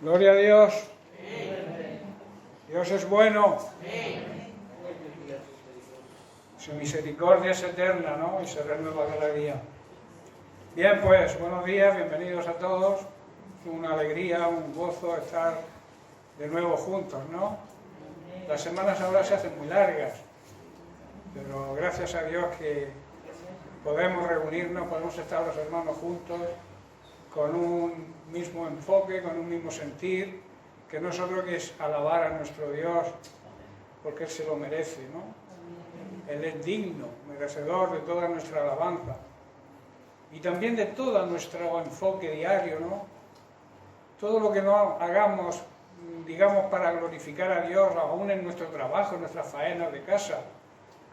Gloria a Dios. Dios es bueno. Su misericordia es eterna, ¿no? Y se renueva cada día. Bien, pues, buenos días, bienvenidos a todos. Una alegría, un gozo estar de nuevo juntos, ¿no? Las semanas ahora se hacen muy largas, pero gracias a Dios que podemos reunirnos, podemos estar los hermanos juntos, con un mismo enfoque, con un mismo sentir, que no es otro que es alabar a nuestro Dios, porque Él se lo merece, ¿no? Él es digno, merecedor de toda nuestra alabanza, y también de todo nuestro enfoque diario, ¿no? Todo lo que no hagamos, digamos, para glorificar a Dios, aún en nuestro trabajo, en nuestras faenas de casa,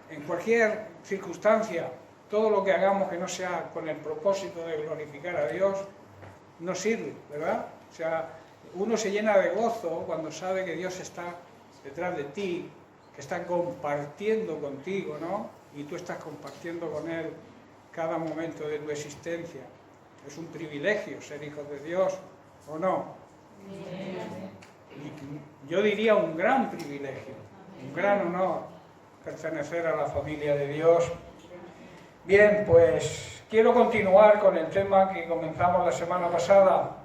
en cualquier circunstancia, todo lo que hagamos que no sea con el propósito de glorificar a Dios, no sirve, ¿verdad? O sea, uno se llena de gozo cuando sabe que Dios está detrás de ti, que está compartiendo contigo, ¿no? Y tú estás compartiendo con Él cada momento de tu existencia. Es un privilegio ser hijos de Dios, ¿o no? Y yo diría un gran privilegio, un gran honor pertenecer a la familia de Dios. Bien, pues quiero continuar con el tema que comenzamos la semana pasada,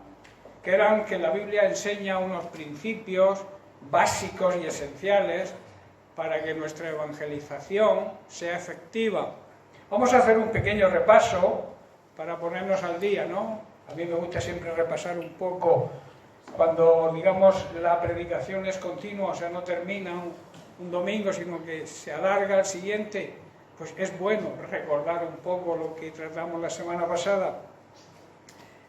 que eran que la Biblia enseña unos principios básicos y esenciales para que nuestra evangelización sea efectiva. Vamos a hacer un pequeño repaso para ponernos al día, ¿no? A mí me gusta siempre repasar un poco cuando, digamos, la predicación es continua, o sea, no termina un domingo, sino que se alarga al siguiente. Pues es bueno recordar un poco lo que tratamos la semana pasada.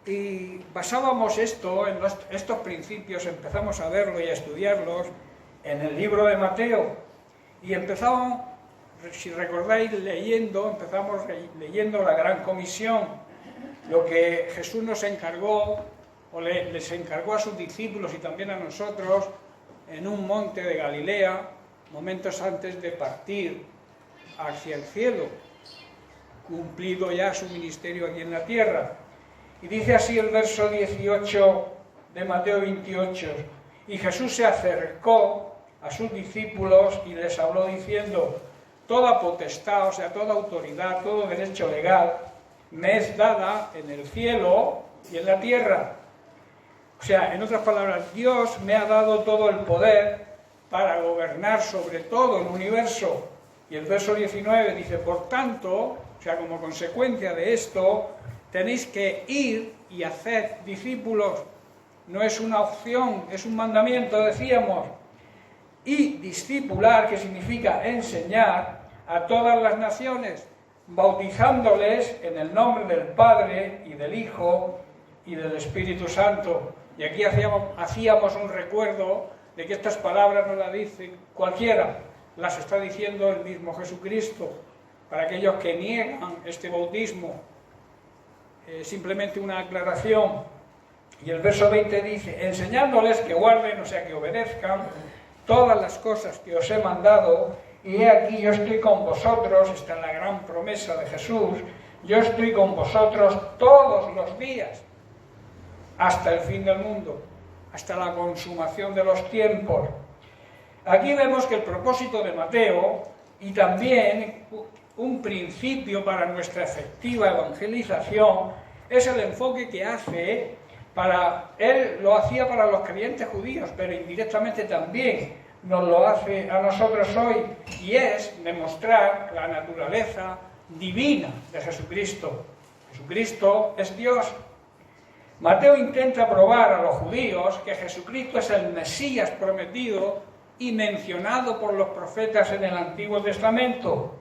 Y basábamos esto en estos principios, empezamos a verlo y a estudiarlos en el libro de Mateo. Y empezamos, si recordáis, empezamos leyendo la Gran Comisión, lo que Jesús nos encargó, o les encargó a sus discípulos y también a nosotros, en un monte de Galilea, momentos antes de partir hacia el cielo, cumplido ya su ministerio aquí en la tierra. Y dice así el verso 18 de Mateo 28, y Jesús se acercó a sus discípulos y les habló diciendo: toda potestad, o sea, toda autoridad, todo derecho legal, me es dada en el cielo y en la tierra. O sea, en otras palabras, Dios me ha dado todo el poder para gobernar sobre todo el universo. Y el verso 19 dice: por tanto, o sea, como consecuencia de esto, tenéis que ir y hacer discípulos. No es una opción, es un mandamiento, decíamos. Y discipular, que significa enseñar a todas las naciones, bautizándoles en el nombre del Padre y del Hijo y del Espíritu Santo. Y aquí hacíamos un recuerdo de que estas palabras no las dice cualquiera, las está diciendo el mismo Jesucristo. Para aquellos que niegan este bautismo, simplemente una aclaración. Y el verso 20 dice: enseñándoles que guarden, o sea, que obedezcan todas las cosas que os he mandado, y he aquí yo estoy con vosotros. Esta es la gran promesa de Jesús: yo estoy con vosotros todos los días hasta el fin del mundo, hasta la consumación de los tiempos. Aquí vemos que el propósito de Mateo, y también un principio para nuestra efectiva evangelización, es el enfoque que hace él lo hacía para los creyentes judíos, pero indirectamente también nos lo hace a nosotros hoy, y es demostrar la naturaleza divina de Jesucristo. Jesucristo es Dios. Mateo intenta probar a los judíos que Jesucristo es el Mesías prometido y mencionado por los profetas en el Antiguo Testamento.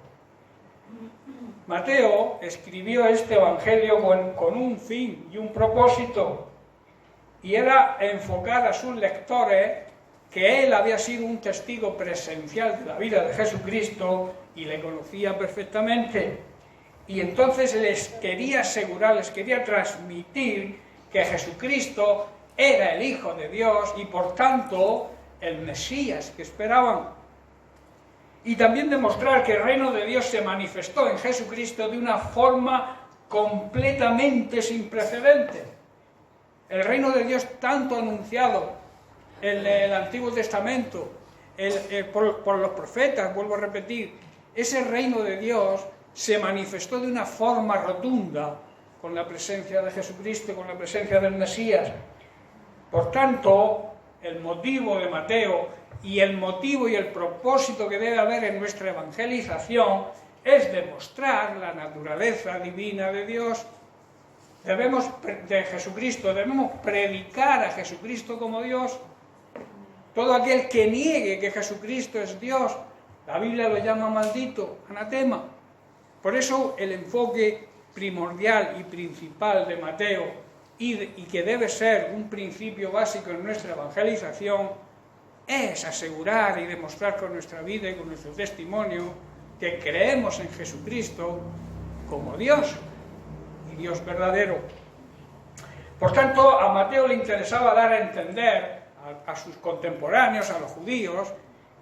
Mateo escribió este evangelio con un fin y un propósito, y era enfocar a sus lectores que él había sido un testigo presencial de la vida de Jesucristo y le conocía perfectamente. Y entonces les quería asegurar, les quería transmitir que Jesucristo era el Hijo de Dios y por tanto el Mesías que esperaban. Y también demostrar que el reino de Dios se manifestó en Jesucristo de una forma completamente sin precedentes. El reino de Dios tanto anunciado en el Antiguo Testamento, por los profetas, vuelvo a repetir, ese reino de Dios se manifestó de una forma rotunda con la presencia de Jesucristo, con la presencia del Mesías. Por tanto, el motivo de Mateo y el motivo y el propósito que debe haber en nuestra evangelización es demostrar la naturaleza divina de Dios. De Jesucristo, debemos predicar a Jesucristo como Dios. Todo aquel que niegue que Jesucristo es Dios, la Biblia lo llama maldito, anatema. Por eso el enfoque primordial y principal de Mateo, y que debe ser un principio básico en nuestra evangelización, es asegurar y demostrar con nuestra vida y con nuestro testimonio que creemos en Jesucristo como Dios, y Dios verdadero. Por tanto, a Mateo le interesaba dar a entender a sus contemporáneos, a los judíos,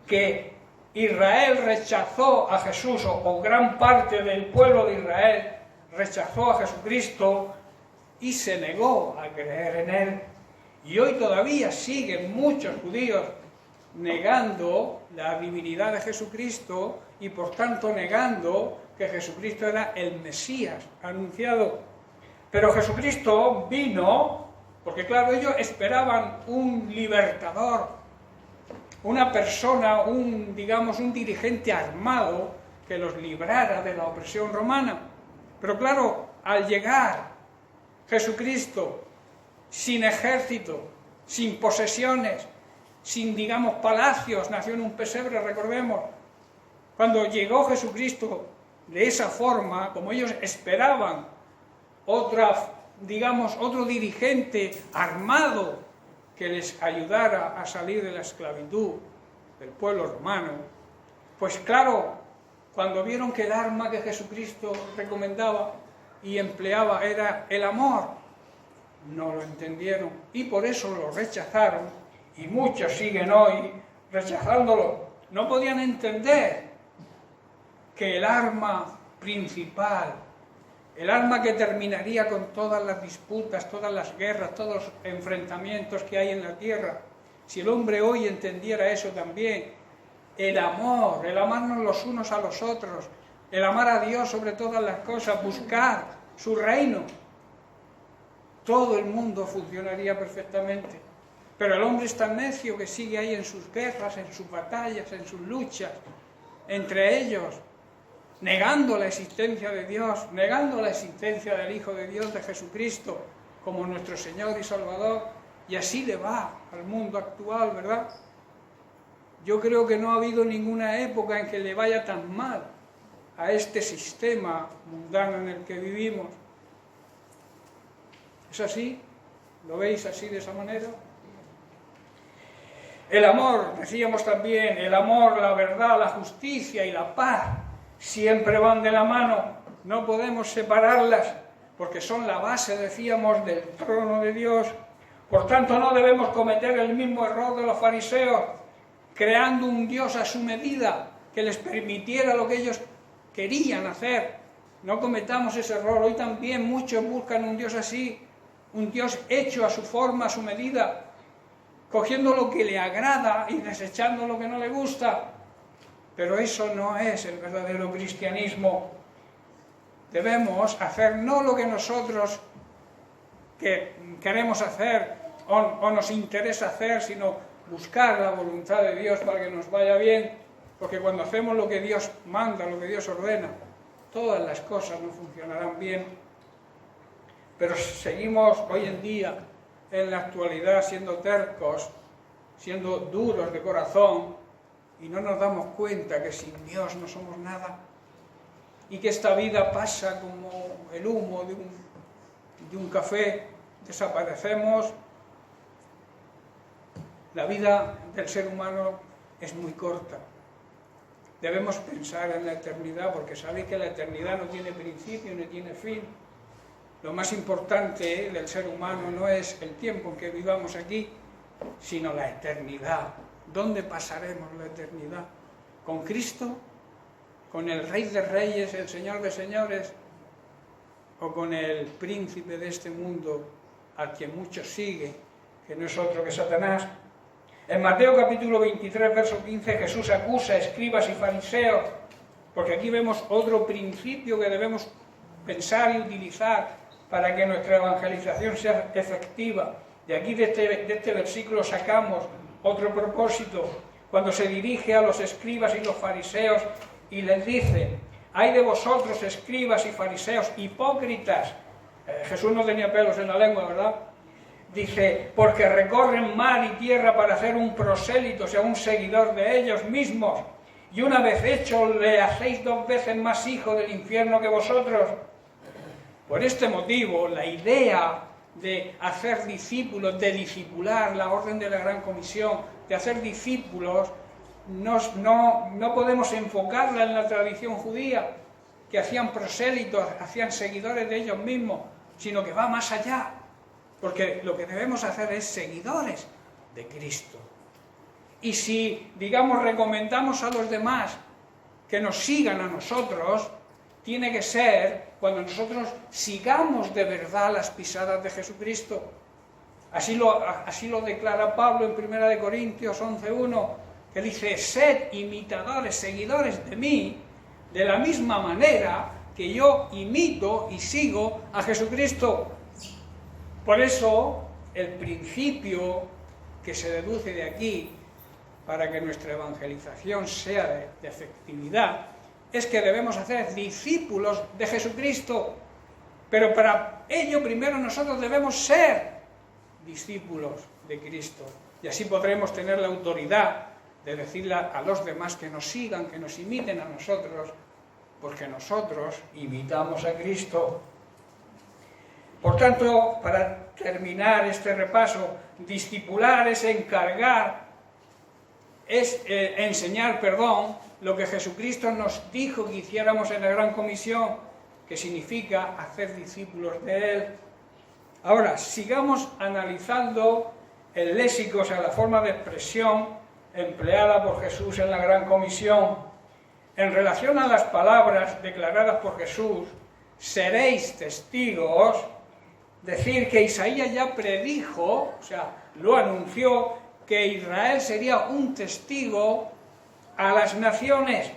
que Israel rechazó a Jesús, o gran parte del pueblo de Israel rechazó a Jesucristo y se negó a creer en Él. Y hoy todavía siguen muchos judíos negando la divinidad de Jesucristo y por tanto negando que Jesucristo era el Mesías anunciado. Pero Jesucristo vino porque, claro, ellos esperaban un libertador, una persona, un dirigente armado que los librara de la opresión romana. Pero claro, al llegar Jesucristo sin ejército, sin posesiones, sin, palacios, nació en un pesebre, recordemos. Cuando llegó Jesucristo de esa forma, como ellos esperaban, otro dirigente armado que les ayudara a salir de la esclavitud del pueblo romano, pues claro, cuando vieron que el arma que Jesucristo recomendaba y empleaba era el amor, no lo entendieron y por eso lo rechazaron, y muchos siguen hoy rechazándolo. No podían entender que el arma principal, el arma que terminaría con todas las disputas, todas las guerras, todos los enfrentamientos que hay en la tierra, si el hombre hoy entendiera eso también, el amor, el amarnos los unos a los otros, el amar a Dios sobre todas las cosas, buscar su reino, todo el mundo funcionaría perfectamente. Pero el hombre es tan necio que sigue ahí en sus guerras, en sus batallas, en sus luchas, entre ellos, negando la existencia de Dios, negando la existencia del Hijo de Dios, de Jesucristo, como nuestro Señor y Salvador, y así le va al mundo actual, ¿verdad? Yo creo que no ha habido ninguna época en que le vaya tan mal a este sistema mundano en el que vivimos. ¿Es así? ¿Lo veis así, de esa manera? El amor, decíamos también, el amor, la verdad, la justicia y la paz siempre van de la mano, no podemos separarlas, porque son la base, decíamos, del trono de Dios. Por tanto, no debemos cometer el mismo error de los fariseos, creando un Dios a su medida, que les permitiera lo que ellos querían hacer. No cometamos ese error. Hoy también muchos buscan un Dios así, un Dios hecho a su forma, a su medida, cogiendo lo que le agrada y desechando lo que no le gusta. Pero eso no es el verdadero cristianismo. Debemos hacer no lo que nosotros queremos hacer o nos interesa hacer, sino buscar la voluntad de Dios para que nos vaya bien, porque cuando hacemos lo que Dios manda, lo que Dios ordena, todas las cosas no funcionarán bien. Pero seguimos hoy en día, en la actualidad, siendo tercos, siendo duros de corazón, y no nos damos cuenta que sin Dios no somos nada, y que esta vida pasa como el humo de un café, desaparecemos. La vida del ser humano es muy corta. Debemos pensar en la eternidad, porque sabéis que la eternidad no tiene principio ni tiene fin. Lo más importante del ser humano no es el tiempo en que vivamos aquí, sino la eternidad. ¿Dónde pasaremos la eternidad? ¿Con Cristo? ¿Con el Rey de Reyes, el Señor de Señores? ¿O con el príncipe de este mundo a quien muchos siguen, que no es otro que Satanás. En Mateo capítulo 23, verso 15, Jesús acusa a escribas y fariseos, porque aquí vemos otro principio que debemos pensar y utilizar para que nuestra evangelización sea efectiva. Y aquí de este versículo sacamos otro propósito, cuando se dirige a los escribas y los fariseos y les dice: «Ay de vosotros, escribas y fariseos, hipócritas». Jesús no tenía pelos en la lengua, ¿verdad? Dice: «porque recorren mar y tierra para hacer un prosélito, o sea, un seguidor de ellos mismos, y una vez hecho le hacéis 2 veces más hijo del infierno que vosotros». Por este motivo, la idea de hacer discípulos, de discipular, la orden de la Gran Comisión, de hacer discípulos, no podemos enfocarla en la tradición judía, que hacían prosélitos, hacían seguidores de ellos mismos, sino que va más allá, porque lo que debemos hacer es seguidores de Cristo. Y si, digamos, recomendamos a los demás que nos sigan a nosotros, tiene que ser cuando nosotros sigamos de verdad las pisadas de Jesucristo. Así lo declara Pablo en 1 Corintios 11:1, que dice: «Sed imitadores, seguidores de mí, de la misma manera que yo imito y sigo a Jesucristo». Por eso, el principio que se deduce de aquí, para que nuestra evangelización sea de efectividad, es que debemos hacer discípulos de Jesucristo. Pero para ello primero nosotros debemos ser discípulos de Cristo. Y así podremos tener la autoridad de decirle a los demás que nos sigan, que nos imiten a nosotros, porque nosotros imitamos a Cristo. Por tanto, para terminar este repaso, discipular es encargar, es enseñar, lo que Jesucristo nos dijo que hiciéramos en la Gran Comisión, que significa hacer discípulos de Él. Ahora, sigamos analizando el léxico, o sea, la forma de expresión empleada por Jesús en la Gran Comisión. En relación a las palabras declaradas por Jesús, seréis testigos, decir que Isaías ya predijo, o sea, lo anunció, que Israel sería un testigo a las naciones,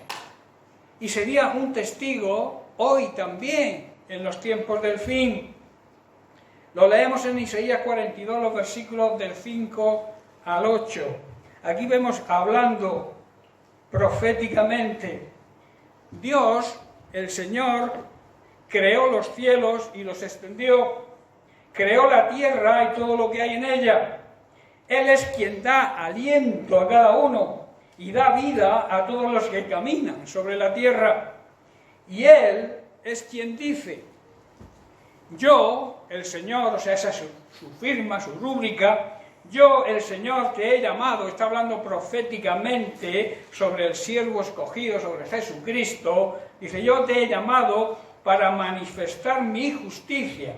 y sería un testigo hoy también, en los tiempos del fin. Lo leemos en Isaías 42, los versículos del 5 al 8. Aquí vemos hablando proféticamente. Dios, el Señor, creó los cielos y los extendió, creó la tierra y todo lo que hay en ella. Él es quien da aliento a cada uno y da vida a todos los que caminan sobre la tierra. Y Él es quien dice: yo, el Señor, o sea, esa es su firma, su rúbrica, yo, el Señor, te he llamado, está hablando proféticamente sobre el siervo escogido, sobre Jesucristo, dice: yo te he llamado para manifestar mi justicia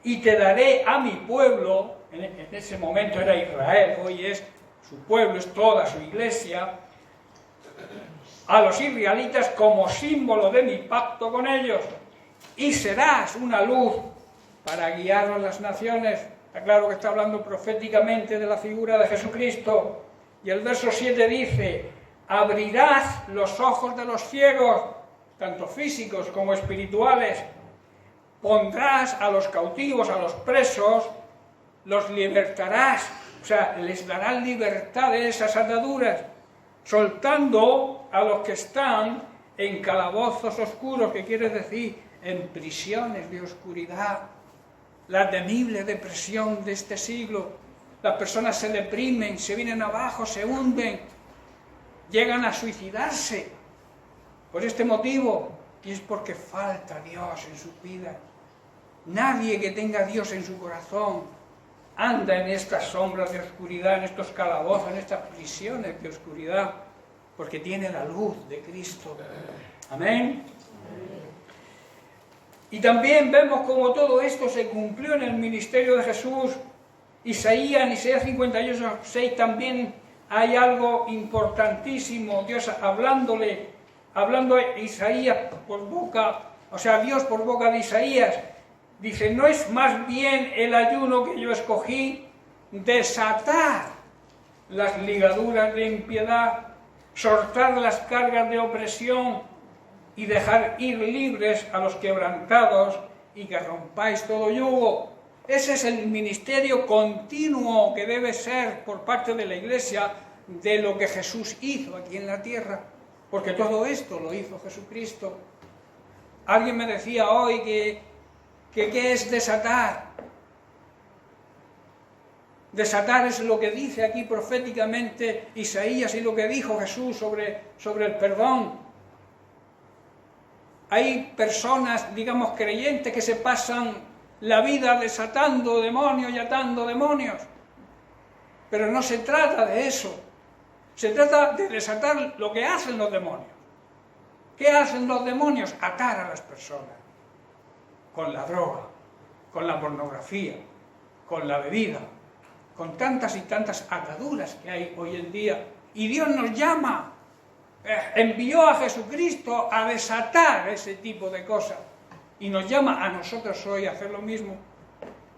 y te daré a mi pueblo. En ese momento era Israel, hoy es su pueblo, es toda su iglesia, a los israelitas como símbolo de mi pacto con ellos, y serás una luz para guiar a las naciones. Está claro que está hablando proféticamente de la figura de Jesucristo. Y el verso 7 dice: abrirás los ojos de los ciegos, tanto físicos como espirituales, pondrás a los cautivos, a los presos, los libertarás, o sea, les darás libertad de esas ataduras, soltando a los que están en calabozos oscuros, que quiere decir en prisiones de oscuridad. La temible depresión de este siglo, las personas se deprimen, se vienen abajo, se hunden, llegan a suicidarse por este motivo, y es porque falta Dios en su vida. Nadie que tenga a Dios en su corazón anda en estas sombras de oscuridad, en estos calabozos, en estas prisiones de oscuridad, porque tiene la luz de Cristo. Amén. Y también vemos cómo todo esto se cumplió en el ministerio de Jesús. En Isaías 58:6 también hay algo importantísimo. Dios hablando a Isaías por boca, o sea, Dios por boca de Isaías, Dice, ¿no es más bien el ayuno que yo escogí desatar las ligaduras de impiedad, soltar las cargas de opresión y dejar ir libres a los quebrantados y que rompáis todo yugo? Ese es el ministerio continuo que debe ser por parte de la Iglesia de lo que Jesús hizo aquí en la tierra, porque todo esto lo hizo Jesucristo. Alguien me decía hoy que ¿qué es desatar? Desatar es lo que dice aquí proféticamente Isaías y lo que dijo Jesús sobre el perdón. Hay personas, digamos, creyentes que se pasan la vida desatando demonios y atando demonios. Pero no se trata de eso. Se trata de desatar lo que hacen los demonios. ¿Qué hacen los demonios? Atar a las personas. Con la droga, con la pornografía, con la bebida, con tantas y tantas ataduras que hay hoy en día. Y Dios nos llama, envió a Jesucristo a desatar ese tipo de cosas. Y nos llama a nosotros hoy a hacer lo mismo.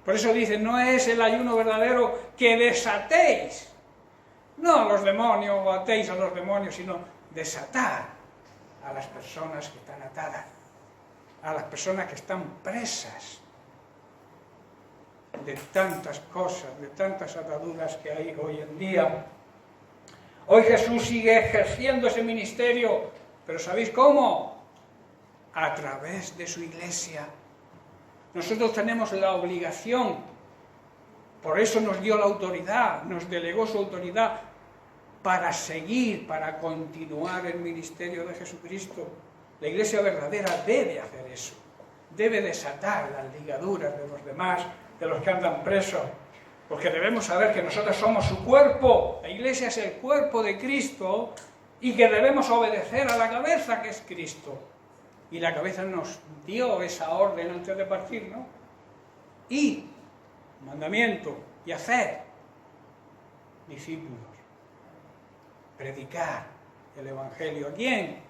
Por eso dice, no es el ayuno verdadero que desatéis. No a los demonios o atéis a los demonios, sino desatar a las personas que están atadas, a las personas que están presas de tantas cosas, de tantas ataduras que hay hoy en día. Hoy Jesús sigue ejerciendo ese ministerio, pero ¿sabéis cómo? A través de su Iglesia. Nosotros tenemos la obligación, por eso nos dio la autoridad, nos delegó su autoridad, para seguir, para continuar el ministerio de Jesucristo. La Iglesia verdadera debe hacer eso, debe desatar las ligaduras de los demás, de los que andan presos, porque debemos saber que nosotros somos su cuerpo, la Iglesia es el cuerpo de Cristo y que debemos obedecer a la cabeza que es Cristo. Y la cabeza nos dio esa orden antes de partir, ¿no? Y, mandamiento, y hacer discípulos, predicar el Evangelio. ¿A quién?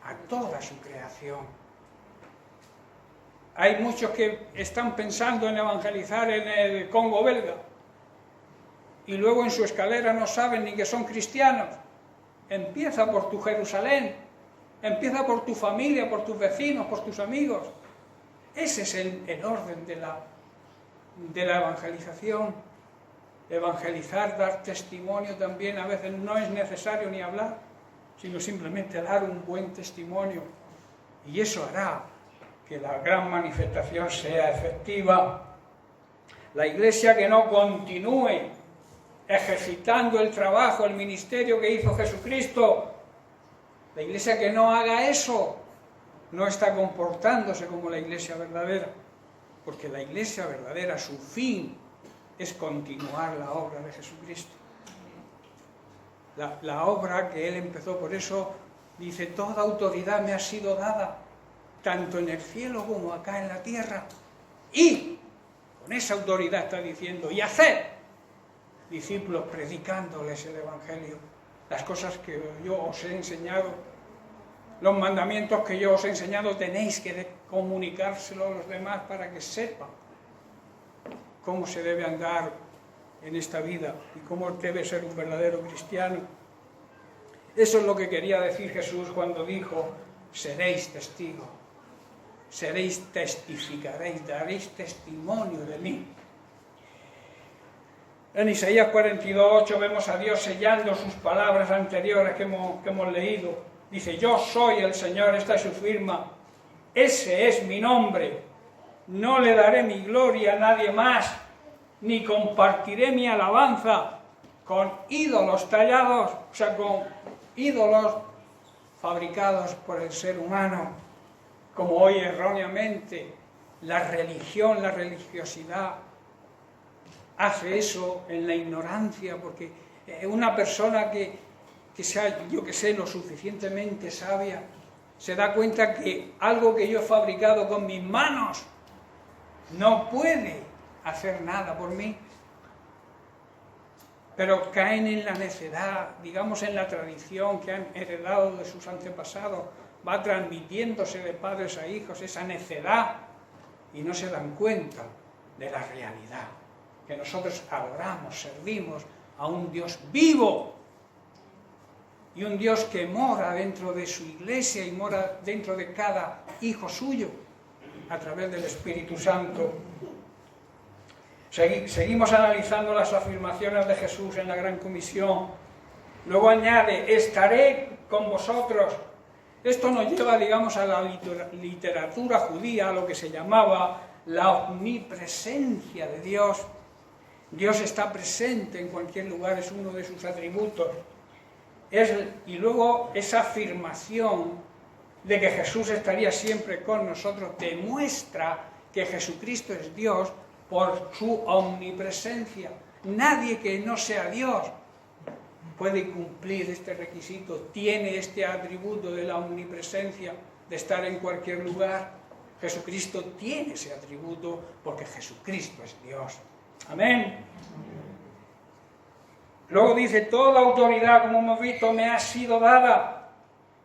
A toda su creación. Hay muchos que están pensando en evangelizar en el Congo belga y luego en su escalera no saben ni que son cristianos. Empieza por tu Jerusalén, empieza por tu familia, por tus vecinos, por tus amigos. Ese es el orden de la evangelización. Evangelizar, dar testimonio también, a veces no es necesario ni hablar, sino simplemente dar un buen testimonio. Y eso hará que la gran manifestación sea efectiva. La Iglesia que no continúe ejercitando el trabajo, el ministerio que hizo Jesucristo, la Iglesia que no haga eso, no está comportándose como la Iglesia verdadera, porque la Iglesia verdadera, su fin es continuar la obra de Jesucristo. La obra que Él empezó, por eso dice, toda autoridad me ha sido dada, tanto en el cielo como acá en la tierra. Y con esa autoridad está diciendo, y hacer discípulos predicándoles el Evangelio, las cosas que yo os he enseñado, los mandamientos que yo os he enseñado, tenéis que comunicárselo a los demás para que sepan cómo se debe andar en esta vida y cómo debe ser un verdadero cristiano. Eso es lo que quería decir Jesús cuando dijo, seréis testigos, testificaréis, daréis testimonio de mí. En Isaías 42:8 vemos a Dios sellando sus palabras anteriores que hemos leído. Dice, yo soy el Señor, esta es su firma, ese es mi nombre, no le daré mi gloria a nadie más, ni compartiré mi alabanza con ídolos tallados, o sea, con ídolos fabricados por el ser humano, como hoy erróneamente la religión, la religiosidad hace eso en la ignorancia, porque una persona que sea, yo que sé, lo suficientemente sabia, se da cuenta que algo que yo he fabricado con mis manos no puede hacer nada por mí, pero caen en la necedad, digamos en la tradición que han heredado de sus antepasados, va transmitiéndose de padres a hijos esa necedad y no se dan cuenta de la realidad, que nosotros adoramos, servimos a un Dios vivo y un Dios que mora dentro de su iglesia y mora dentro de cada hijo suyo a través del Espíritu Santo. Seguimos analizando las afirmaciones de Jesús en la Gran Comisión. Luego añade, estaré con vosotros. Esto nos lleva, digamos, a la literatura judía, a lo que se llamaba la omnipresencia de Dios. Dios está presente en cualquier lugar, es uno de sus atributos. Y luego esa afirmación de que Jesús estaría siempre con nosotros demuestra que Jesucristo es Dios por su omnipresencia. Nadie que no sea Dios puede cumplir este requisito, tiene este atributo de la omnipresencia, de estar en cualquier lugar. Jesucristo tiene ese atributo porque Jesucristo es Dios. Amén. Luego dice, toda autoridad, como hemos visto, me ha sido dada.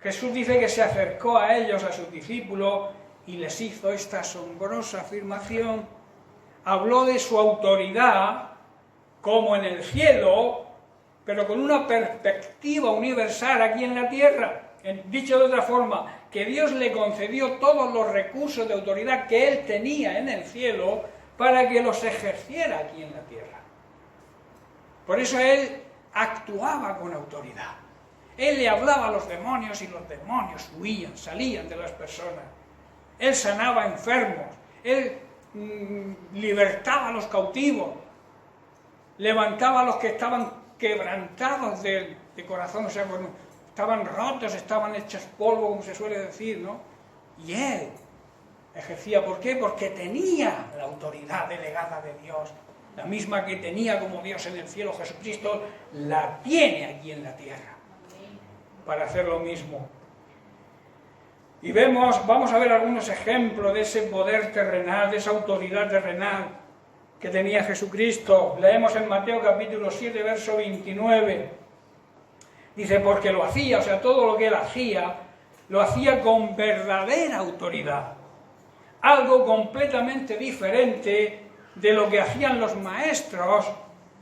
Jesús dice que se acercó a ellos, a sus discípulos, y les hizo esta asombrosa afirmación. Habló de su autoridad como en el cielo, pero con una perspectiva universal aquí en la tierra. Dicho de otra forma, que Dios le concedió todos los recursos de autoridad que Él tenía en el cielo para que los ejerciera aquí en la tierra. Por eso Él actuaba con autoridad. Él le hablaba a los demonios y los demonios huían, salían de las personas. Él sanaba enfermos, Él libertaba a los cautivos, levantaba a los que estaban quebrantados de corazón, o sea, estaban rotos, estaban hechos polvo, como se suele decir, ¿no? Y Él ejercía, ¿por qué? Porque tenía la autoridad delegada de Dios, la misma que tenía como Dios en el cielo. Jesucristo la tiene aquí en la tierra para hacer lo mismo. Y vamos a ver algunos ejemplos de ese poder terrenal, de esa autoridad terrenal que tenía Jesucristo. Leemos en Mateo capítulo 7, verso 29. Dice, porque lo hacía, o sea, todo lo que Él hacía, lo hacía con verdadera autoridad. Algo completamente diferente de lo que hacían los maestros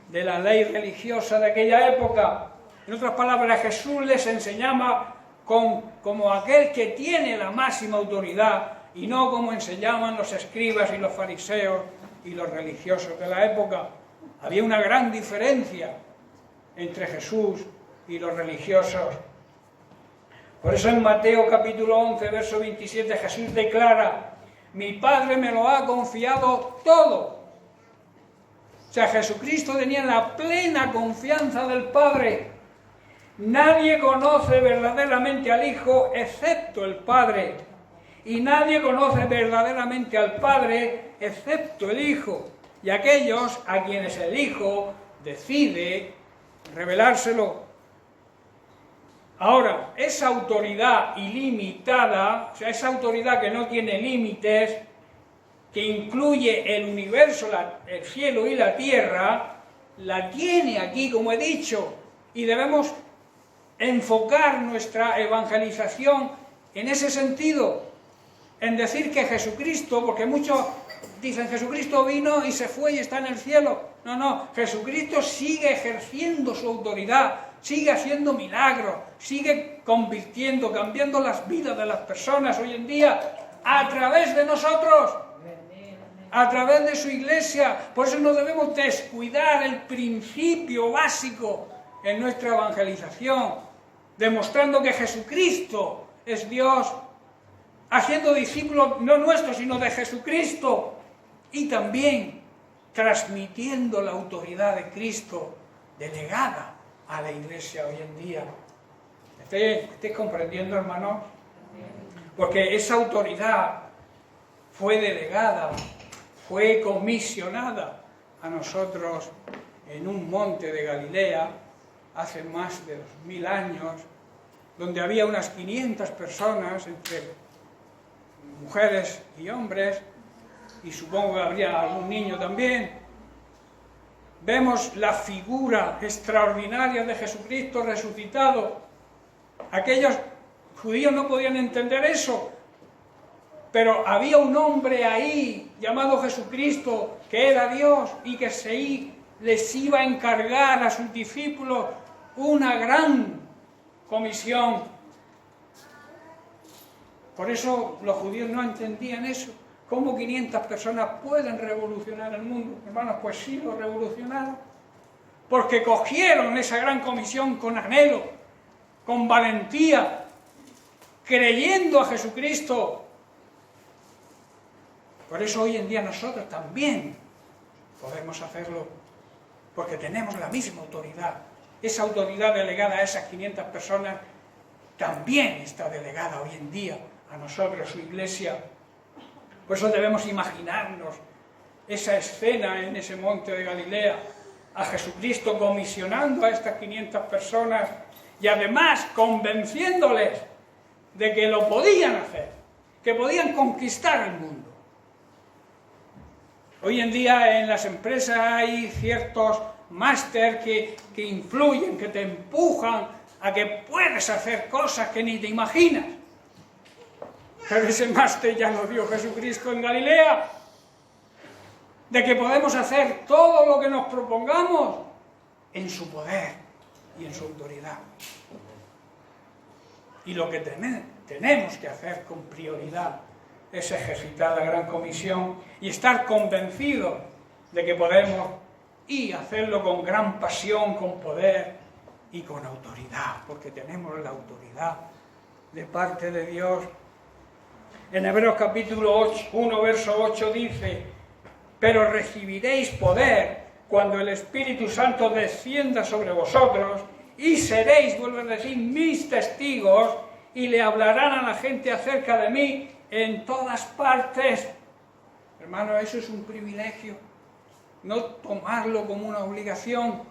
de la ley religiosa de aquella época. En otras palabras, Jesús les enseñaba como aquel que tiene la máxima autoridad y no como enseñaban los escribas y los fariseos y los religiosos de la época. Había una gran diferencia entre Jesús y los religiosos. Por eso en Mateo capítulo 11, verso 27, Jesús declara, mi Padre me lo ha confiado todo. O sea, Jesucristo tenía la plena confianza del Padre. Nadie conoce verdaderamente al Hijo excepto el Padre. Y nadie conoce verdaderamente al Padre excepto el Hijo. Y aquellos a quienes el Hijo decide revelárselo. Ahora, esa autoridad ilimitada, o sea, esa autoridad que no tiene límites, que incluye el universo, el cielo y la tierra, la tiene aquí, como he dicho, y debemos enfocar nuestra evangelización en ese sentido, en decir que Jesucristo, porque muchos dicen Jesucristo vino y se fue y está en el cielo. No, Jesucristo sigue ejerciendo su autoridad, sigue haciendo milagros, sigue convirtiendo, cambiando las vidas de las personas hoy en día a través de nosotros, a través de su iglesia. Por eso no debemos descuidar el principio básico en nuestra evangelización, demostrando que Jesucristo es Dios, haciendo discípulos no nuestros, sino de Jesucristo, y también transmitiendo la autoridad de Cristo delegada a la iglesia hoy en día. ¿Estáis comprendiendo, hermanos? Porque esa autoridad fue delegada, fue comisionada a nosotros en un monte de Galilea hace más de 2000 años, donde había unas 500 personas, entre mujeres y hombres, y supongo que habría algún niño también. Vemos la figura extraordinaria de Jesucristo resucitado. Aquellos judíos no podían entender eso. pero había un hombre ahí llamado Jesucristo, que era Dios y que les iba a encargar a sus discípulos una gran comisión. Por eso los judíos no entendían eso. ¿Cómo 500 personas pueden revolucionar el mundo? Hermanos, pues sí lo revolucionaron. Porque cogieron esa gran comisión con anhelo, con valentía, creyendo a Jesucristo. Por eso hoy en día nosotros también podemos hacerlo, porque tenemos la misma autoridad. Esa autoridad delegada a esas 500 personas también está delegada hoy en día a nosotros, su iglesia. Por eso debemos imaginarnos esa escena en ese monte de Galilea, a Jesucristo comisionando a estas 500 personas y además convenciéndoles de que lo podían hacer, que podían conquistar el mundo. Hoy en día en las empresas hay ciertos máster que influyen, que te empujan a que puedes hacer cosas que ni te imaginas. Pero ese máster ya lo dio Jesucristo en Galilea, de que podemos hacer todo lo que nos propongamos en su poder y en su autoridad. Y lo que tenemos que hacer con prioridad es ejercitar la gran comisión y estar convencidos de que podemos y hacerlo con gran pasión, con poder y con autoridad, porque tenemos la autoridad de parte de Dios. En Hebreos capítulo 1, verso 8 dice: pero recibiréis poder cuando el Espíritu Santo descienda sobre vosotros y seréis, vuelvo a decir, mis testigos, y le hablarán a la gente acerca de mí en todas partes. Hermano, eso es un privilegio. No tomarlo como una obligación.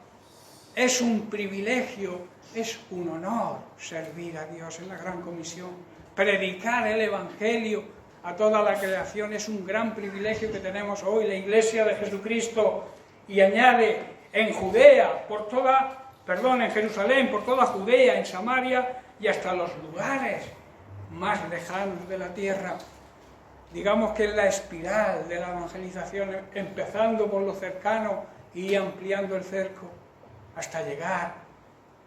Es un privilegio, es un honor servir a Dios en la gran comisión. Predicar el Evangelio a toda la creación es un gran privilegio que tenemos hoy, la Iglesia de Jesucristo. Y añade, en Judea, en Jerusalén, por toda Judea, en Samaria y hasta los lugares más lejanos de la tierra. Digamos que es la espiral de la evangelización, empezando por lo cercano y ampliando el cerco hasta llegar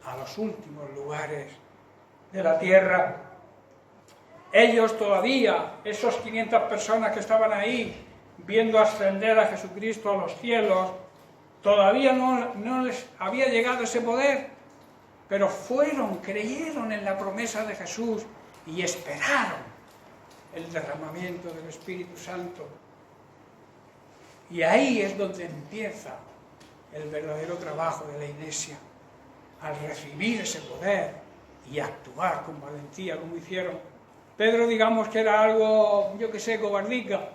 a los últimos lugares de la tierra. Ellos todavía, esos 500 personas que estaban ahí viendo ascender a Jesucristo a los cielos, todavía no les había llegado ese poder, pero creyeron en la promesa de Jesús y esperaron el derramamiento del Espíritu Santo. Y ahí es donde empieza el verdadero trabajo de la Iglesia, al recibir ese poder y actuar con valentía como hicieron. Pedro, digamos que era algo, cobardica,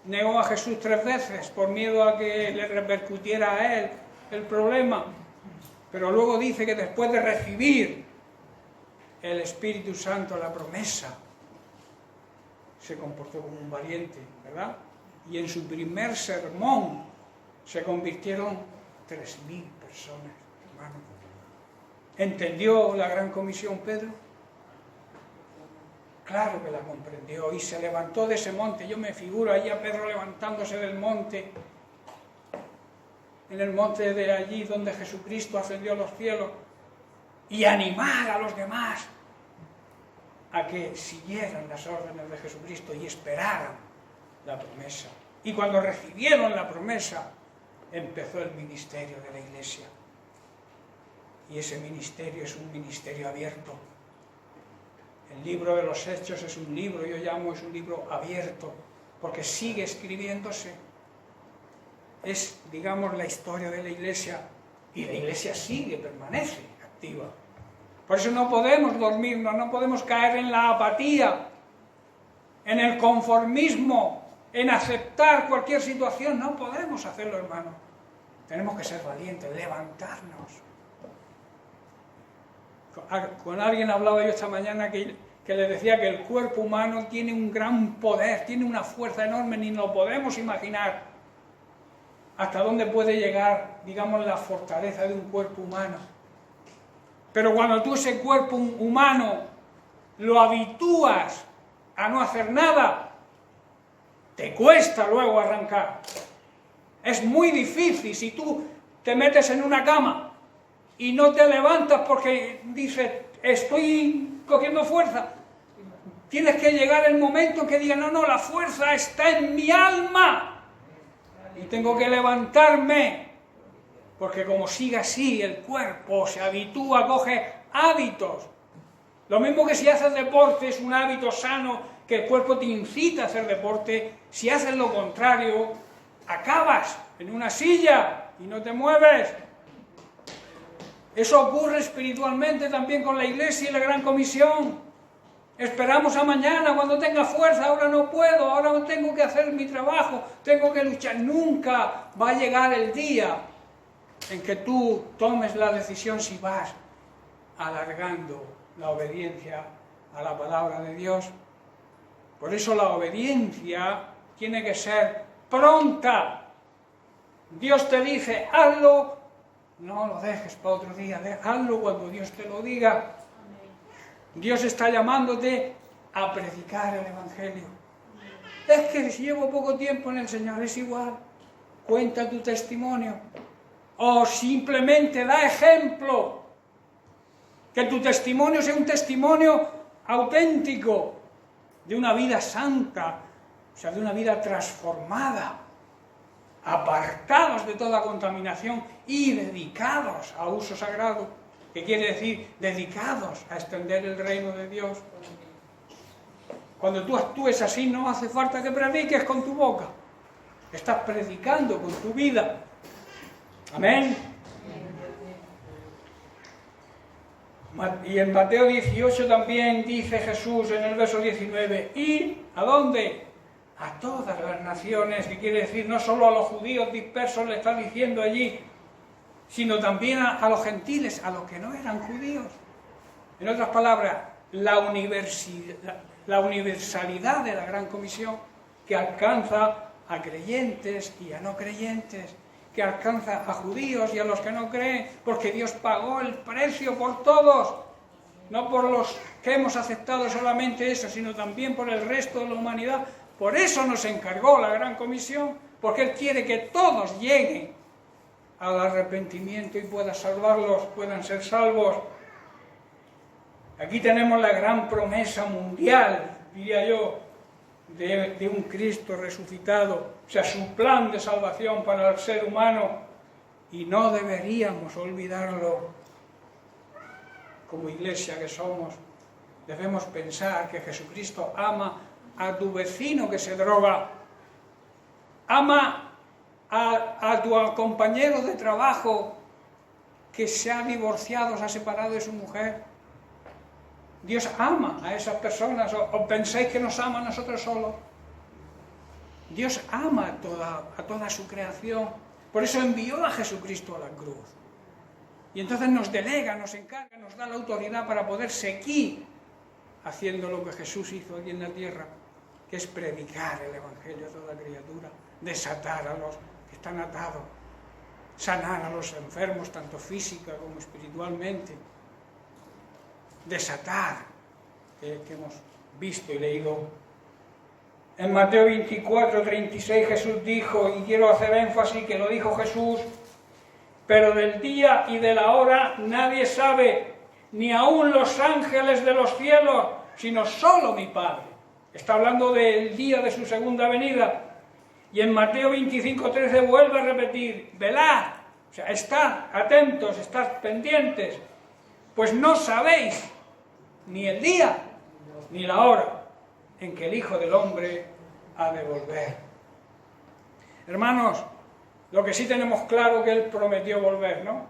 negó a Jesús 3 veces por miedo a que le repercutiera a él el problema, pero luego dice que después de recibir el Espíritu Santo, la promesa, se comportó como un valiente, ¿verdad? Y en su primer sermón se convirtieron 3.000 personas, hermano. ¿Entendió la gran comisión Pedro? Claro que la comprendió y se levantó de ese monte. Yo me figuro ahí a Pedro levantándose del monte, en el monte de allí donde Jesucristo ascendió a los cielos, y animar a los demás a que siguieran las órdenes de Jesucristo y esperaran la promesa. Y cuando recibieron la promesa, empezó el ministerio de la Iglesia. Y ese ministerio es un ministerio abierto. El libro de los Hechos es un libro, es un libro abierto, porque sigue escribiéndose. Es, la historia de la Iglesia, y la Iglesia permanece activa. Por eso no podemos dormirnos, no podemos caer en la apatía, en el conformismo, en aceptar cualquier situación. No podemos hacerlo, hermano. Tenemos que ser valientes, levantarnos. Con alguien hablaba yo esta mañana que le decía que el cuerpo humano tiene un gran poder, tiene una fuerza enorme, ni lo podemos imaginar hasta dónde puede llegar, la fortaleza de un cuerpo humano. Pero cuando tú ese cuerpo humano lo habitúas a no hacer nada, te cuesta luego arrancar. Es muy difícil si tú te metes en una cama y no te levantas porque dices, estoy cogiendo fuerza. Tienes que llegar el momento en que digas, no, la fuerza está en mi alma. Y tengo que levantarme. Porque como sigue así, el cuerpo se habitúa, coge hábitos. Lo mismo que si haces deporte, es un hábito sano, que el cuerpo te incita a hacer deporte. Si haces lo contrario, acabas en una silla y no te mueves. Eso ocurre espiritualmente también con la Iglesia y la Gran Comisión. Esperamos a mañana cuando tenga fuerza, ahora no puedo, ahora tengo que hacer mi trabajo, tengo que luchar. Nunca va a llegar el día en que tú tomes la decisión si vas alargando la obediencia a la palabra de Dios. Por eso la obediencia tiene que ser pronta. Dios te dice, hazlo, no lo dejes para otro día, hazlo cuando Dios te lo diga. Dios está llamándote a predicar el Evangelio. Es que si llevo poco tiempo en el Señor, es igual. Cuenta tu testimonio. O simplemente da ejemplo. Que tu testimonio sea un testimonio auténtico de una vida santa, o sea, de una vida transformada, apartados de toda contaminación y dedicados a uso sagrado, que quiere decir dedicados a extender el reino de Dios. Cuando tú actúes así, no hace falta que prediques con tu boca, estás predicando con tu vida. Amén. Y en Mateo 18 también dice Jesús en el verso 19, ¿y a dónde? A todas las naciones, que quiere decir no solo a los judíos dispersos, le está diciendo allí, sino también a los gentiles, a los que no eran judíos. En otras palabras, la universalidad de la Gran Comisión, que alcanza a creyentes y a no creyentes, que alcanza a judíos y a los que no creen, porque Dios pagó el precio por todos, no por los que hemos aceptado solamente eso, sino también por el resto de la humanidad. Por eso nos encargó la Gran Comisión, porque Él quiere que todos lleguen al arrepentimiento y puedan ser salvos. Aquí tenemos la gran promesa mundial, diría yo, de un Cristo resucitado, o sea, su plan de salvación para el ser humano, y no deberíamos olvidarlo. Como iglesia que somos, debemos pensar que Jesucristo ama a tu vecino que se droga, ama a tu compañero de trabajo que se ha divorciado, se ha separado de su mujer. Dios ama a esas personas, o pensáis que nos ama a nosotros solos. Dios ama a toda su creación, por eso envió a Jesucristo a la cruz. Y entonces nos delega, nos encarga, nos da la autoridad para poder seguir haciendo lo que Jesús hizo aquí en la tierra, que es predicar el Evangelio a toda criatura, desatar a los que están atados, sanar a los enfermos, tanto física como espiritualmente, desatar, que hemos visto y leído. En Mateo 24, 36 Jesús dijo, y quiero hacer énfasis que lo dijo Jesús, pero del día y de la hora nadie sabe, ni aun los ángeles de los cielos, sino solo mi Padre. Está hablando del día de su segunda venida. Y en Mateo 25, 13 vuelve a repetir, velad, o sea, estad atentos, estad pendientes, pues no sabéis ni el día ni la hora en que el Hijo del Hombre ha de volver. Hermanos, lo que sí tenemos claro que Él prometió volver, ¿no?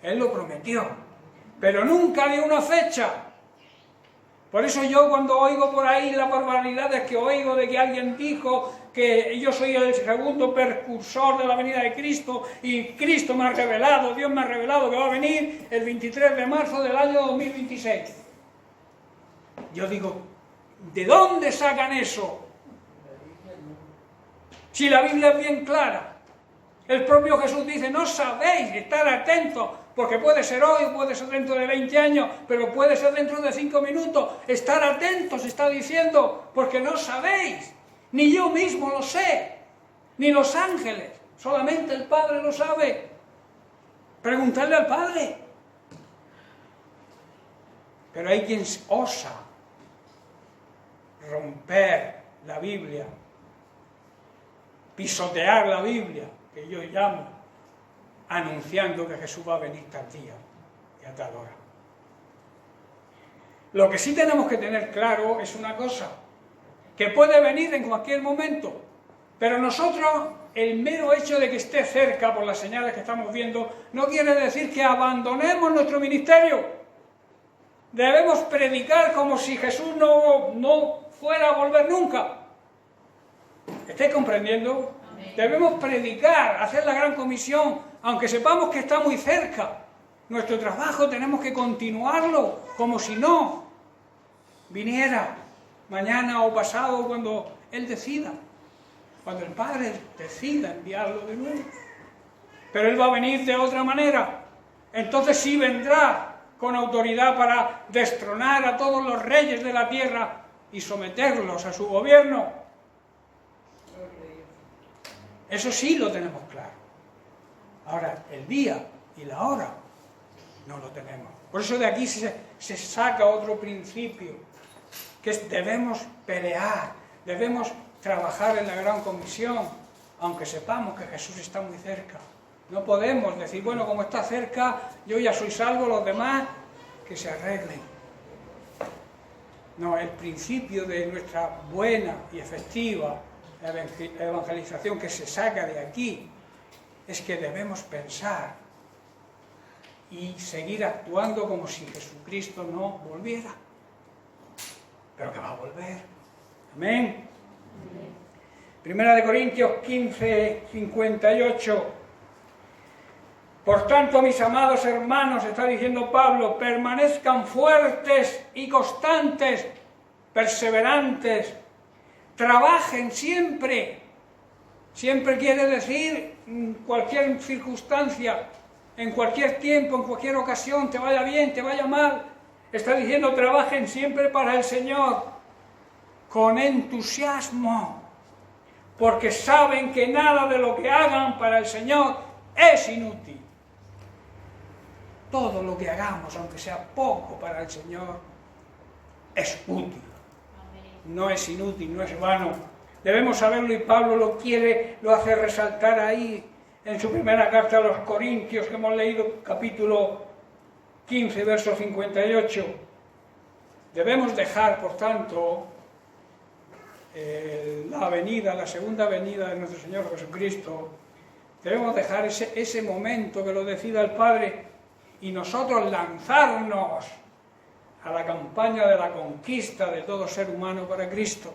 Él lo prometió, pero nunca dio una fecha. Por eso yo cuando oigo por ahí las barbaridades que oigo de que alguien dijo que yo soy el segundo precursor de la venida de Cristo y Cristo me ha revelado, Dios me ha revelado que va a venir el 23 de marzo del año 2026. Yo digo, ¿de dónde sacan eso? Si la Biblia es bien clara El propio Jesús dice, no sabéis, estar atentos, porque puede ser hoy, puede ser dentro de 20 años, pero puede ser dentro de 5 minutos. Estar atentos, está diciendo, porque no sabéis. Ni yo mismo lo sé, ni los ángeles, solamente el Padre lo sabe. Preguntarle al Padre. Pero hay quien osa romper la Biblia, pisotear la Biblia, que yo llamo, anunciando que Jesús va a venir tal día y a tal hora. Lo que sí tenemos que tener claro es una cosa, que puede venir en cualquier momento, pero nosotros, el mero hecho de que esté cerca por las señales que estamos viendo, no quiere decir que abandonemos nuestro ministerio. Debemos predicar como si Jesús no fuera a volver nunca. ¿Estáis comprendiendo? Amén. Debemos predicar, hacer la gran comisión, aunque sepamos que está muy cerca. Nuestro trabajo tenemos que continuarlo, como si no viniera mañana o pasado, cuando Él decida. Cuando el Padre decida enviarlo de nuevo. Pero Él va a venir de otra manera. Entonces sí vendrá con autoridad para destronar a todos los reyes de la tierra y someterlos a su gobierno. Eso sí lo tenemos claro. Ahora, el día y la hora no lo tenemos. Por eso de aquí se saca otro principio, que es debemos pelear, debemos trabajar en la gran comisión, aunque sepamos que Jesús está muy cerca. No podemos decir, bueno, como está cerca, yo ya soy salvo, los demás que se arreglen. No, el principio de nuestra buena y efectiva evangelización que se saca de aquí es que debemos pensar y seguir actuando como si Jesucristo no volviera, pero que va a volver. Amén. Primera de Corintios 15, 58. Por tanto, mis amados hermanos, está diciendo Pablo, permanezcan fuertes y constantes, perseverantes, trabajen siempre. Siempre quiere decir en cualquier circunstancia, en cualquier tiempo, en cualquier ocasión, te vaya bien, te vaya mal. Está diciendo, trabajen siempre para el Señor, con entusiasmo, porque saben que nada de lo que hagan para el Señor es inútil. Todo lo que hagamos, aunque sea poco para el Señor, es útil. No es inútil, no es vano. Debemos saberlo y Pablo lo hace resaltar ahí en su primera carta a los Corintios, que hemos leído, capítulo 15, verso 58. Debemos dejar, por tanto, la segunda venida de nuestro Señor Jesucristo. Debemos dejar ese momento que lo decida el Padre y nosotros lanzarnos a la campaña de la conquista de todo ser humano para Cristo.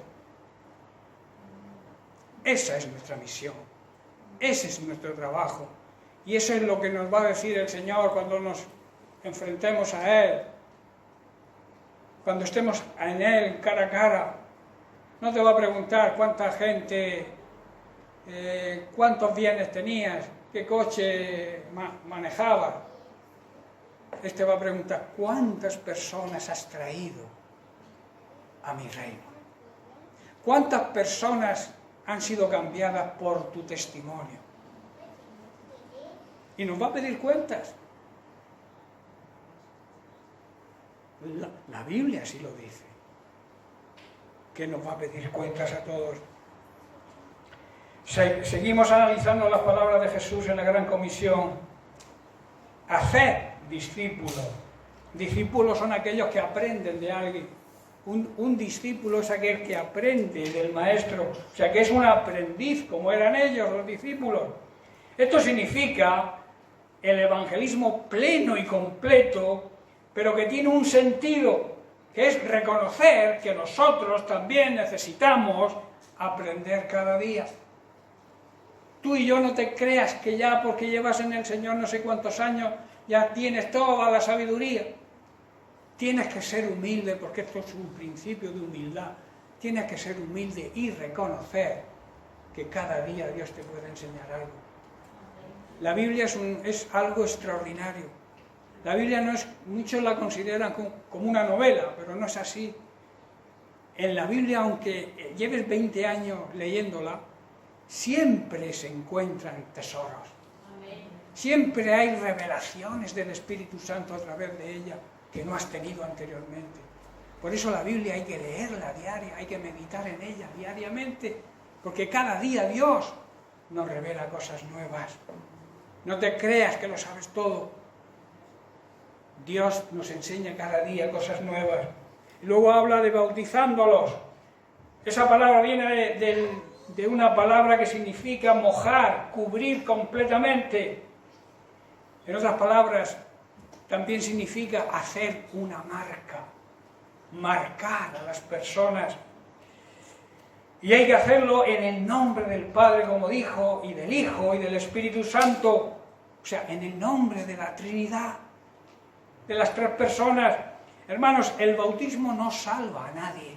Esa es nuestra misión, ese es nuestro trabajo, y eso es lo que nos va a decir el Señor cuando nos enfrentemos a Él, cuando estemos en Él cara a cara. No te va a preguntar cuánta gente, cuántos bienes tenías, qué coche manejabas. Este va a preguntar, ¿cuántas personas has traído a mi reino? ¿Cuántas personas han sido cambiadas por tu testimonio? Y nos va a pedir cuentas. La Biblia así lo dice, que nos va a pedir cuentas a todos. Seguimos analizando las palabras de Jesús en la Gran Comisión. Haced discípulos. Discípulos son aquellos que aprenden de alguien. Un discípulo es aquel que aprende del maestro, o sea que es un aprendiz, como eran ellos, los discípulos. Esto significa el evangelismo pleno y completo, pero que tiene un sentido, que es reconocer que nosotros también necesitamos aprender cada día. Tú y yo no te creas que ya porque llevas en el Señor no sé cuántos años, ya tienes toda la sabiduría. Tienes que ser humilde, porque esto es un principio de humildad. Tienes que ser humilde y reconocer que cada día Dios te puede enseñar algo. La Biblia es algo extraordinario. La Biblia no es, muchos la consideran como una novela, pero no es así. En la Biblia, aunque lleves 20 años leyéndola, siempre se encuentran tesoros. Siempre hay revelaciones del Espíritu Santo a través de ella que no has tenido anteriormente. Por eso la Biblia hay que leerla diaria, hay que meditar en ella diariamente, porque cada día Dios nos revela cosas nuevas. No te creas que lo sabes todo. Dios nos enseña cada día cosas nuevas. Y luego habla de bautizándolos. Esa palabra viene de una palabra que significa mojar, cubrir completamente. En otras palabras, también significa hacer una marca, marcar a las personas. Y hay que hacerlo en el nombre del Padre, como dijo, y del Hijo y del Espíritu Santo. O sea, en el nombre de la Trinidad, de las tres personas. Hermanos, el bautismo no salva a nadie,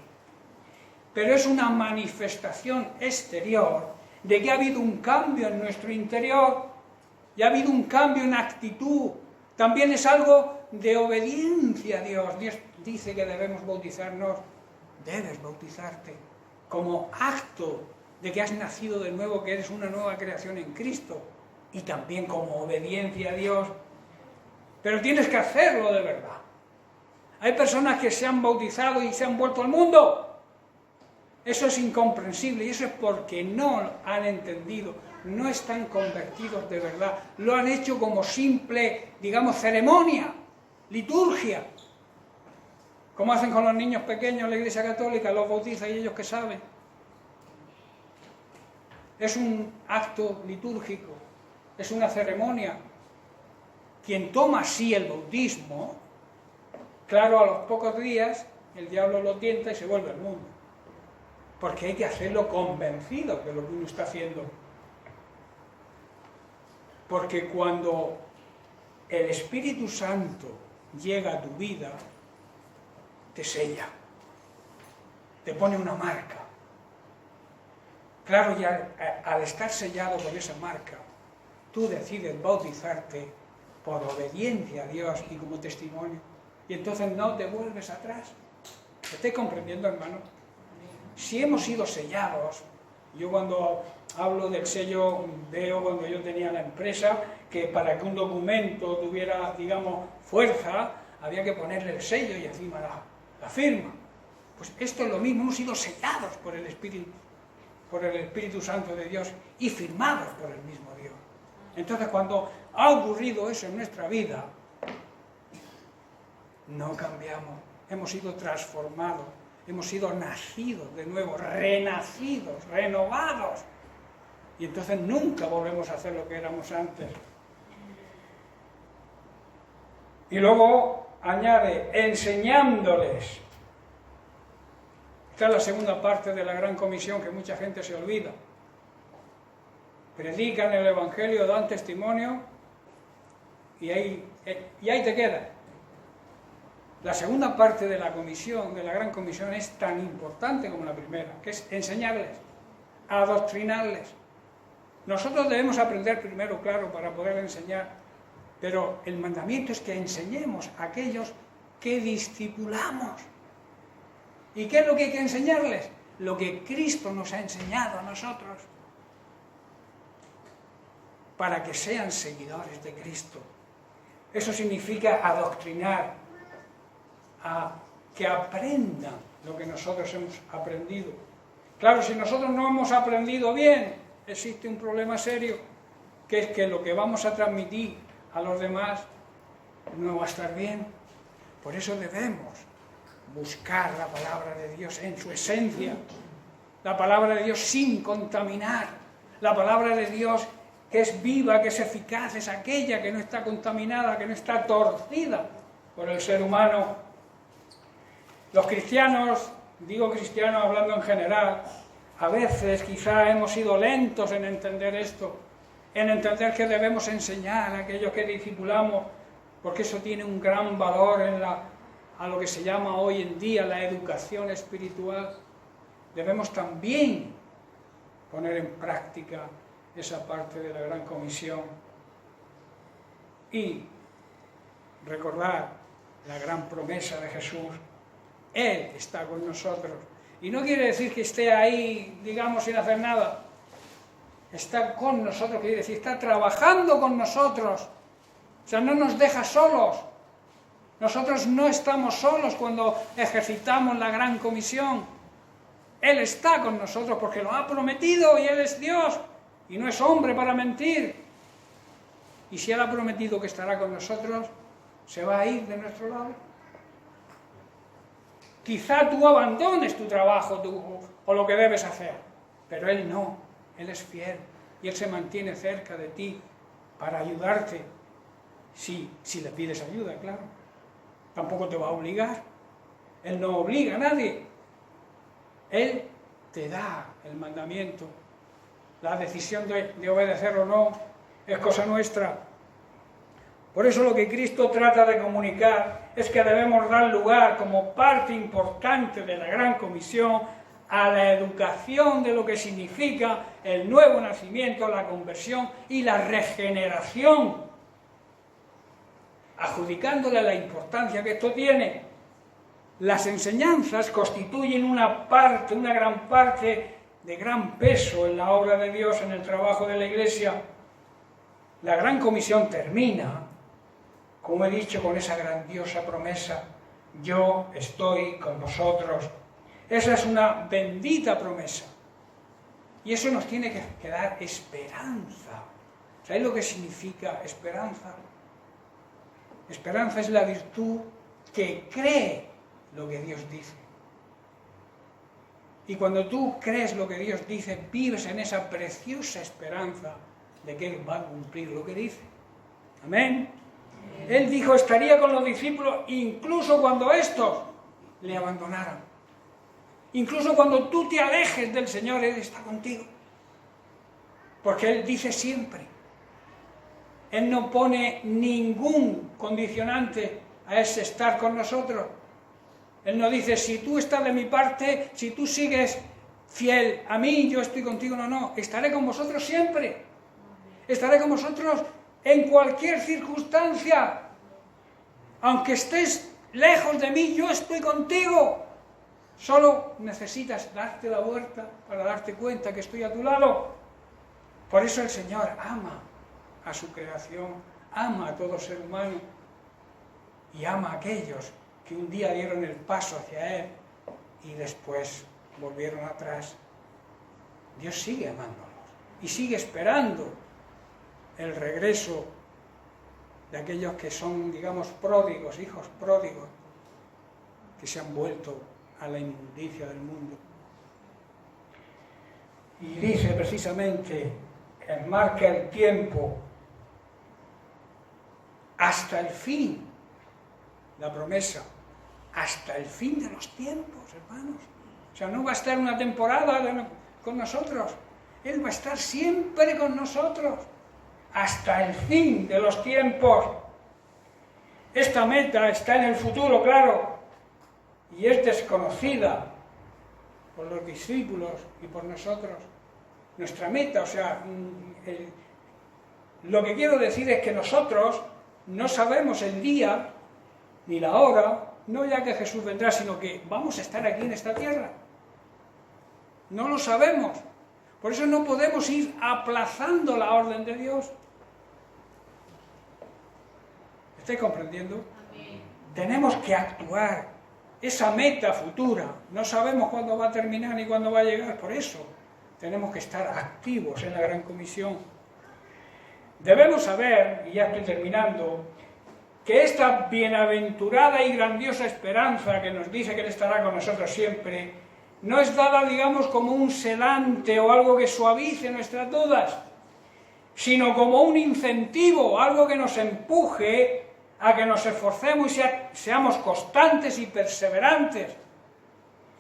pero es una manifestación exterior de que ha habido un cambio en nuestro interior y ha habido un cambio en actitud. También es algo de obediencia a Dios. Dios dice que debemos bautizarnos, debes bautizarte como acto de que has nacido de nuevo, que eres una nueva creación en Cristo, y también como obediencia a Dios. Pero tienes que hacerlo de verdad. Hay personas que se han bautizado y se han vuelto al mundo. Eso es incomprensible y eso es porque no han entendido, no están convertidos de verdad. Lo han hecho como simple, digamos, ceremonia, liturgia. Como hacen con los niños pequeños en la Iglesia Católica, los bautiza y ellos que saben. Es un acto litúrgico, es una ceremonia. Quien toma así el bautismo, claro, a los pocos días el diablo lo tienta y se vuelve al mundo. Porque hay que hacerlo convencido de lo que uno está haciendo. Porque cuando el Espíritu Santo llega a tu vida, te sella, te pone una marca. Claro, ya al estar sellado por esa marca, tú decides bautizarte por obediencia a Dios y como testimonio. Y entonces no te vuelves atrás. ¿Me estáis comprendiendo, hermano? Si hemos sido sellados, yo cuando hablo del sello, veo cuando yo tenía la empresa, que para que un documento tuviera, digamos, fuerza, había que ponerle el sello y encima la firma. Pues esto es lo mismo, hemos sido sellados por el Espíritu Santo de Dios y firmados por el mismo Dios. Entonces, cuando ha ocurrido eso en nuestra vida, no cambiamos, hemos sido transformados, hemos sido nacidos de nuevo, renacidos, renovados. Y entonces nunca volvemos a hacer lo que éramos antes. Y luego añade, enseñándoles. Esta es la segunda parte de la Gran Comisión que mucha gente se olvida. Predican el Evangelio, dan testimonio y ahí te queda. La segunda parte de la comisión, de la Gran Comisión, es tan importante como la primera, que es enseñarles, adoctrinarles. Nosotros debemos aprender primero, claro, para poder enseñar, pero el mandamiento es que enseñemos a aquellos que discipulamos. ¿Y qué es lo que hay que enseñarles? Lo que Cristo nos ha enseñado a nosotros, para que sean seguidores de Cristo. Eso significa adoctrinar, a que aprendan lo que nosotros hemos aprendido. Claro, si nosotros no hemos aprendido bien, existe un problema serio, que es que lo que vamos a transmitir a los demás no va a estar bien. Por eso debemos buscar la palabra de Dios en su esencia, la palabra de Dios sin contaminar, la palabra de Dios que es viva, que es eficaz, es aquella que no está contaminada, que no está torcida por el ser humano. Los cristianos, digo cristianos hablando en general, a veces quizá hemos sido lentos en entender esto, en entender que debemos enseñar a aquellos que discipulamos, porque eso tiene un gran valor a lo que se llama hoy en día la educación espiritual. Debemos también poner en práctica esa parte de la Gran Comisión. y recordar la gran promesa de Jesús. Él está con nosotros. Y no quiere decir que esté ahí, digamos, sin hacer nada. Está con nosotros, quiere decir, está trabajando con nosotros. O sea, no nos deja solos. Nosotros no estamos solos cuando ejercitamos la gran comisión. Él está con nosotros porque lo ha prometido y Él es Dios y no es hombre para mentir. Y si Él ha prometido que estará con nosotros, ¿se va a ir de nuestro lado? Quizá tú abandones tu trabajo o lo que debes hacer, pero Él no. Él es fiel y Él se mantiene cerca de ti para ayudarte. Si le pides ayuda, claro. Tampoco te va a obligar. Él no obliga a nadie. Él te da el mandamiento. La decisión de obedecer o no es cosa nuestra. Por eso lo que Cristo trata de comunicar es que debemos dar lugar como parte importante de la gran comisión a la educación de lo que significa el nuevo nacimiento, la conversión y la regeneración, adjudicándole la importancia que esto tiene. Las enseñanzas constituyen una gran parte de gran peso en la obra de Dios, en el trabajo de la Iglesia. La gran comisión termina, como he dicho, con esa grandiosa promesa: yo estoy con vosotros. Esa es una bendita promesa. Y eso nos tiene que dar esperanza. ¿Sabéis lo que significa esperanza? Esperanza es la virtud que cree lo que Dios dice. Y cuando tú crees lo que Dios dice, vives en esa preciosa esperanza de que Él va a cumplir lo que dice. Amén. Él dijo, estaría con los discípulos incluso cuando estos le abandonaran. Incluso cuando tú te alejes del Señor, Él está contigo. Porque Él dice siempre. Él no pone ningún condicionante a ese estar con nosotros. Él no dice, si tú estás de mi parte, si tú sigues fiel a mí, yo estoy contigo. No, estaré con vosotros siempre. Estaré con vosotros en cualquier circunstancia. Aunque estés lejos de mí, yo estoy contigo. Solo necesitas darte la vuelta para darte cuenta que estoy a tu lado. Por eso el Señor ama a su creación, ama a todo ser humano y ama a aquellos que un día dieron el paso hacia Él y después volvieron atrás. Dios sigue amándolos y sigue esperando el regreso de aquellos que son, digamos, pródigos, hijos pródigos, que se han vuelto a la inmundicia del mundo. Y dice precisamente, enmarca el tiempo hasta el fin, la promesa, hasta el fin de los tiempos, hermanos. O sea, no va a estar una temporada con nosotros, Él va a estar siempre con nosotros, hasta el fin de los tiempos. Esta meta está en el futuro, claro, y es desconocida por los discípulos y por nosotros. Nuestra meta, o sea, lo que quiero decir es que nosotros no sabemos el día ni la hora, no ya que Jesús vendrá, sino que vamos a estar aquí en esta tierra. No lo sabemos. Por eso no podemos ir aplazando la orden de Dios. ¿Estáis comprendiendo? Amén. Tenemos que actuar. Esa meta futura, no sabemos cuándo va a terminar ni cuándo va a llegar, por eso tenemos que estar activos en la gran comisión. Debemos saber, y ya estoy terminando, que esta bienaventurada y grandiosa esperanza que nos dice que Él estará con nosotros siempre, no es dada, digamos, como un sedante o algo que suavice nuestras dudas, sino como un incentivo, algo que nos empuje a que nos esforcemos y seamos constantes y perseverantes,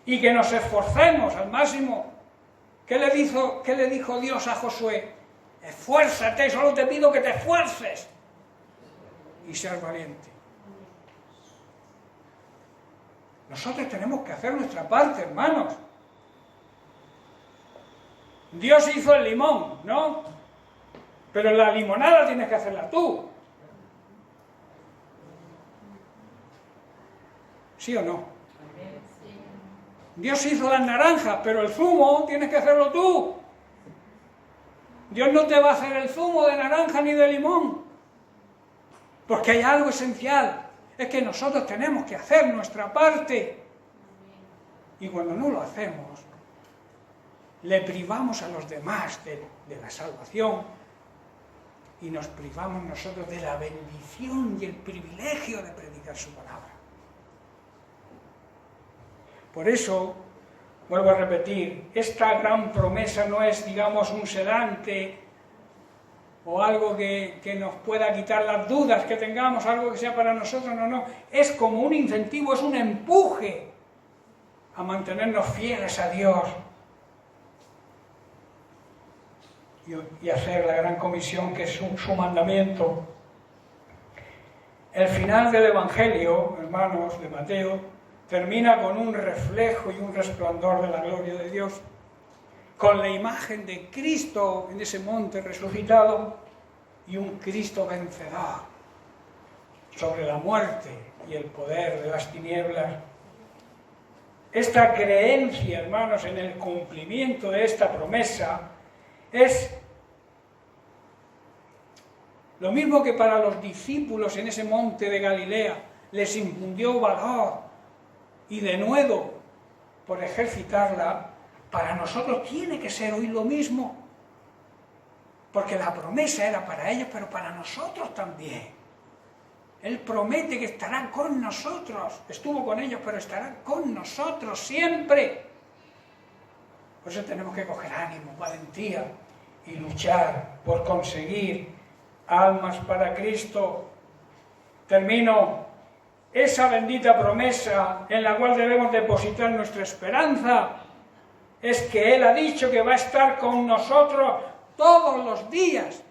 y que nos esforcemos al máximo. ¿Qué le dijo Dios a Josué? Esfuérzate, solo te pido que te esfuerces y seas valiente. Nosotros tenemos que hacer nuestra parte, hermanos. Dios hizo el limón, ¿no? Pero la limonada tienes que hacerla tú. ¿Sí o no? Dios hizo las naranjas, pero el zumo tienes que hacerlo tú. Dios no te va a hacer el zumo de naranja ni de limón, porque hay algo esencial, es que nosotros tenemos que hacer nuestra parte. Y cuando no lo hacemos, le privamos a los demás de la salvación y nos privamos nosotros de la bendición y el privilegio de predicar su palabra. Por eso, vuelvo a repetir, esta gran promesa no es, digamos, un sedante o algo que nos pueda quitar las dudas que tengamos, algo que sea para nosotros, no. Es como un incentivo, es un empuje a mantenernos fieles a Dios y hacer la gran comisión que es su mandamiento. El final del Evangelio, hermanos, de Mateo, termina con un reflejo y un resplandor de la gloria de Dios, con la imagen de Cristo en ese monte resucitado y un Cristo vencedor sobre la muerte y el poder de las tinieblas. Esta creencia, hermanos, en el cumplimiento de esta promesa es lo mismo que para los discípulos en ese monte de Galilea les infundió valor y denuedo por ejercitarla. Para nosotros tiene que ser hoy lo mismo, porque la promesa era para ellos, pero para nosotros también. Él promete que estará con nosotros, estuvo con ellos, pero estará con nosotros siempre. Por eso tenemos que coger ánimo, valentía y luchar por conseguir almas para Cristo. Termino. Esa bendita promesa en la cual debemos depositar nuestra esperanza es que Él ha dicho que va a estar con nosotros todos los días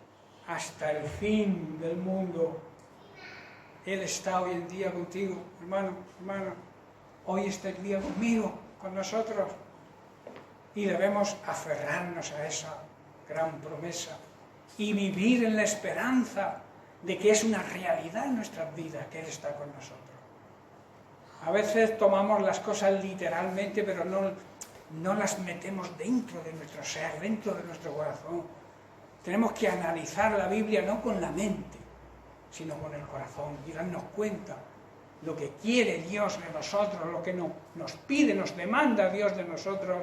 hasta el fin del mundo. Él está hoy en día contigo, hermano, hermana. Hoy está el día conmigo, con nosotros. Y debemos aferrarnos a esa gran promesa y vivir en la esperanza de que es una realidad en nuestras vidas, que Él está con nosotros. A veces tomamos las cosas literalmente, pero no las metemos dentro de nuestro ser, dentro de nuestro corazón. Tenemos que analizar la Biblia no con la mente, sino con el corazón y darnos cuenta lo que quiere Dios de nosotros, lo que nos pide, nos demanda Dios de nosotros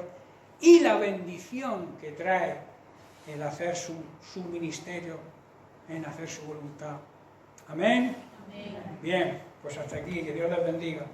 y la bendición que trae el hacer su ministerio, en hacer su voluntad. Amén. Amén. Bien, pues hasta aquí, que Dios les bendiga.